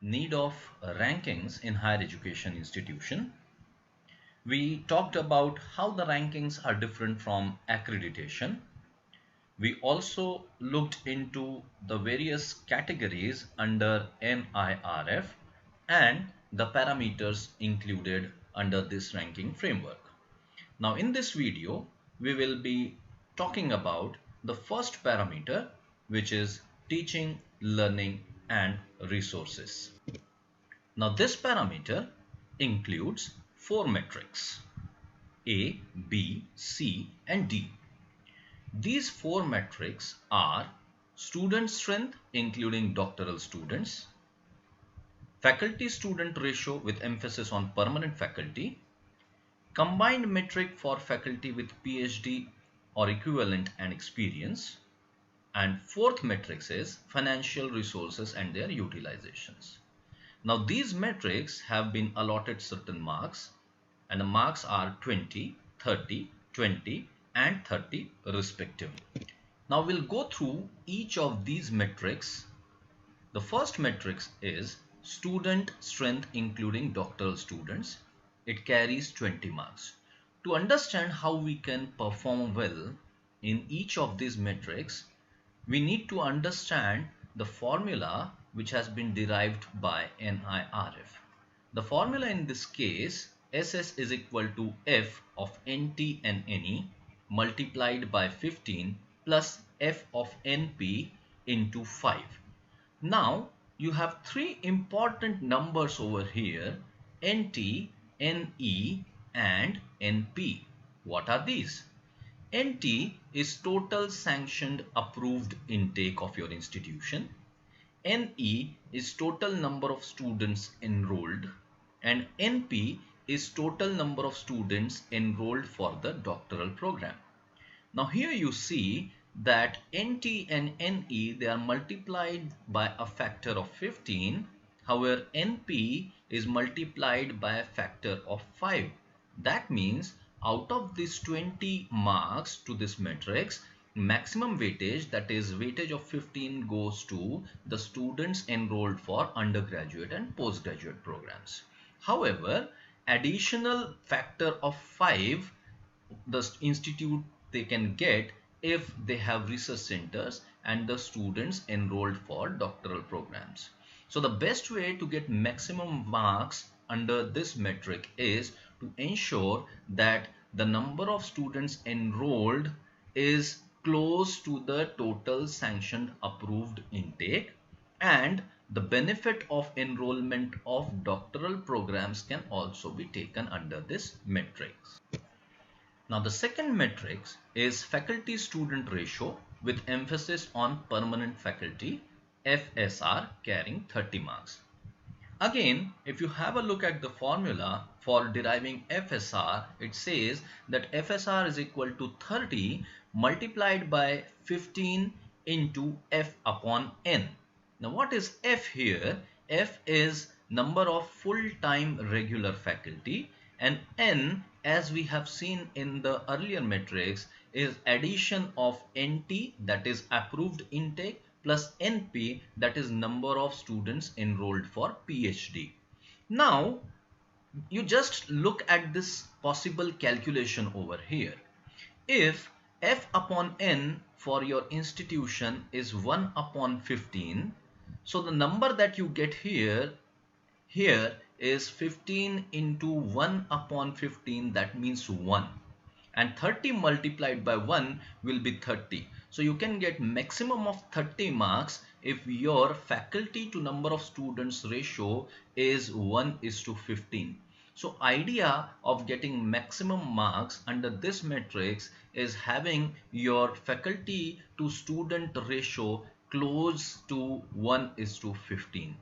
need of rankings in higher education institution. We talked about how the rankings are different from accreditation. We also looked into the various categories under NIRF and the parameters included under this ranking framework. Now in this video, we will be talking about the first parameter, which is teaching, learning and resources. Now this parameter includes four metrics: A, B, C and D. These four metrics are student strength including doctoral students, faculty student ratio with emphasis on permanent faculty, combined metric for faculty with PhD or equivalent and experience, and fourth matrix is financial resources and their utilizations. Now these metrics have been allotted certain marks, and the marks are 20, 30, 20 and 30 respectively. Now we'll go through each of these metrics. The first metric is student strength including doctoral students. It carries 20 marks. To understand how we can perform well in each of these metrics, we need to understand the formula which has been derived by NIRF. The formula in this case, SS is equal to F of NT and NE multiplied by 15 plus F of NP into 5. Now you have three important numbers over here: NT, NE and NP. What are these? NT is total sanctioned approved intake of your institution. NE is total number of students enrolled, and NP is total number of students enrolled for the doctoral program. Now here you see that NT and NE, they are multiplied by a factor of 15. However, NP is multiplied by a factor of 5. That means out of these 20 marks to this matrix, maximum weightage, that is weightage of 15, goes to the students enrolled for undergraduate and postgraduate programs. However, additional factor of 5 the institute they can get if they have research centers and the students enrolled for doctoral programs. So the best way to get maximum marks under this metric is to ensure that the number of students enrolled is close to the total sanctioned approved intake, and the benefit of enrollment of doctoral programs can also be taken under this matrix. Now the second matrix is faculty student ratio with emphasis on permanent faculty, FSR, carrying 30 marks. Again, if you have a look at the formula for deriving FSR, it says that FSR is equal to 30 multiplied by 15 into F upon N. Now what is F here? F is number of full-time regular faculty, and N, as we have seen in the earlier matrix, is addition of NT, that is approved intake, plus NP, that is number of students enrolled for PhD. Now you just look at this possible calculation over here. If F upon N for your institution is 1 upon 15, so the number that you get here is 15 into 1 upon 15, that means 1, and 30 multiplied by 1 will be 30. So you can get maximum of 30 marks if your faculty to number of students ratio is 1:15. So idea of getting maximum marks under this matrix is having your faculty to student ratio close to 1:15.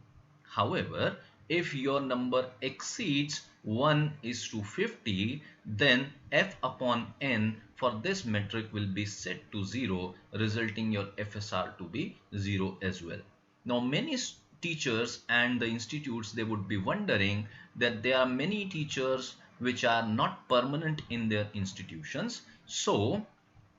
However, if your number exceeds 1:50, then F upon N for this metric will be set to 0, resulting your FSR to be 0 as well. Now many teachers and the institutes, they would be wondering that there are many teachers which are not permanent in their institutions. So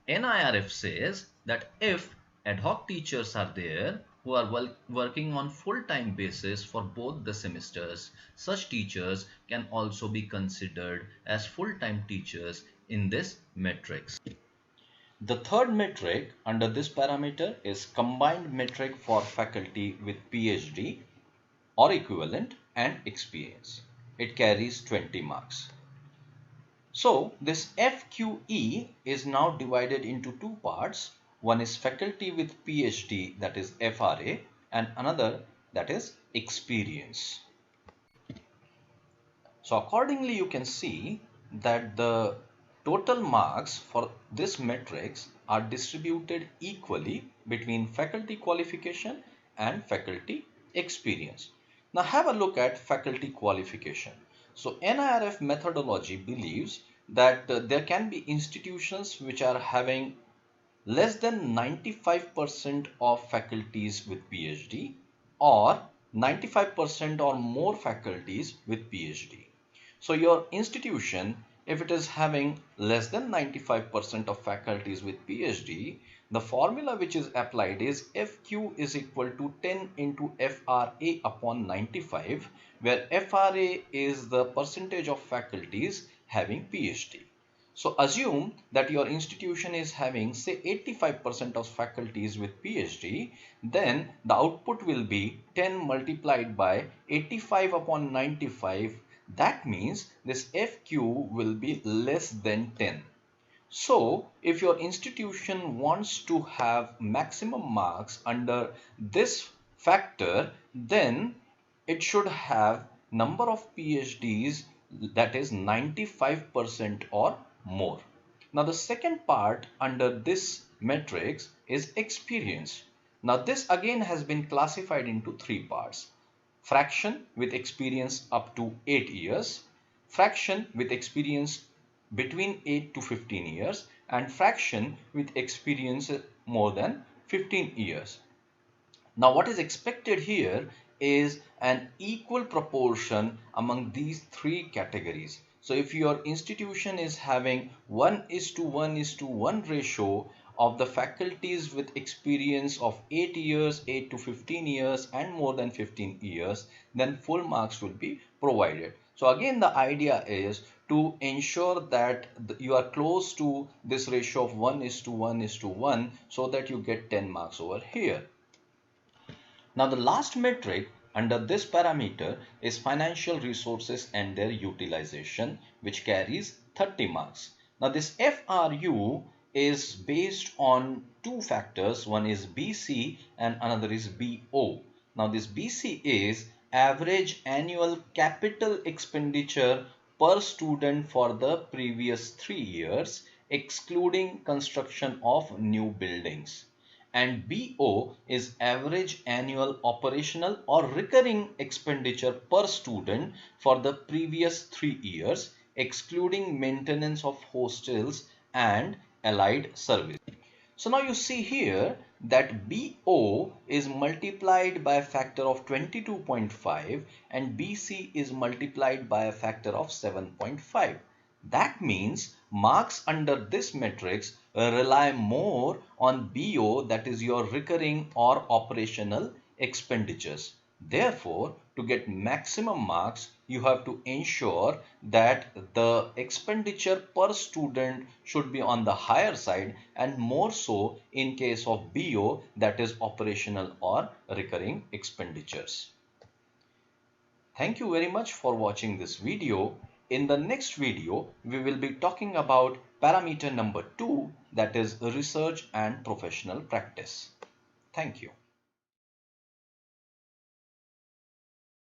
NIRF says that if ad hoc teachers are there who are working on full-time basis for both the semesters. Such teachers can also be considered as full-time teachers in this matrix. The third metric under this parameter is combined metric for faculty with PhD or equivalent and experience. It carries 20 marks. So this FQE is now divided into two parts. One is faculty with PhD, that is FRA, and another, that is experience. So accordingly, you can see that the total marks for this matrix are distributed equally between faculty qualification and faculty experience. Now have a look at faculty qualification. So NIRF methodology believes that there can be institutions which are having less than 95% of faculties with PhD or 95% or more faculties with PhD. So your institution, if it is having less than 95% of faculties with PhD, the formula which is applied is FQ is equal to 10 into FRA upon 95, where FRA is the percentage of faculties having PhD. So assume that your institution is having say 85% of faculties with PhD, then the output will be 10 multiplied by 85 upon 95. That means this FQ will be less than 10. So if your institution wants to have maximum marks under this factor, then it should have number of PhDs that is 95% or more. Now the second part under this matrix is experience. Now this again has been classified into three parts. Fraction with experience up to 8 years, fraction with experience between 8 to 15 years, and fraction with experience more than 15 years. Now what is expected here is an equal proportion among these three categories. So if your institution is having 1:1:1 ratio of the faculties with experience of 8 years, 8 to 15 years and more than 15 years, then full marks will be provided. So again, the idea is to ensure that you are close to this ratio of 1:1:1 so that you get 10 marks over here. Now the last metric under this parameter is financial resources and their utilization, which carries 30 marks. Now this FRU is based on two factors. One is BC and another is BO. Now this BC is average annual capital expenditure per student for the previous 3 years, excluding construction of new buildings. And BO is average annual operational or recurring expenditure per student for the previous 3 years, excluding maintenance of hostels and allied service. So now you see here that BO is multiplied by a factor of 22.5 and BC is multiplied by a factor of 7.5. That means marks under this matrix rely more on BO, that is your recurring or operational expenditures. Therefore, to get maximum marks, you have to ensure that the expenditure per student should be on the higher side, and more so in case of BO, that is operational or recurring expenditures. Thank you very much for watching this video. In the next video, we will be talking about parameter number 2, that is research and professional practice. Thank you.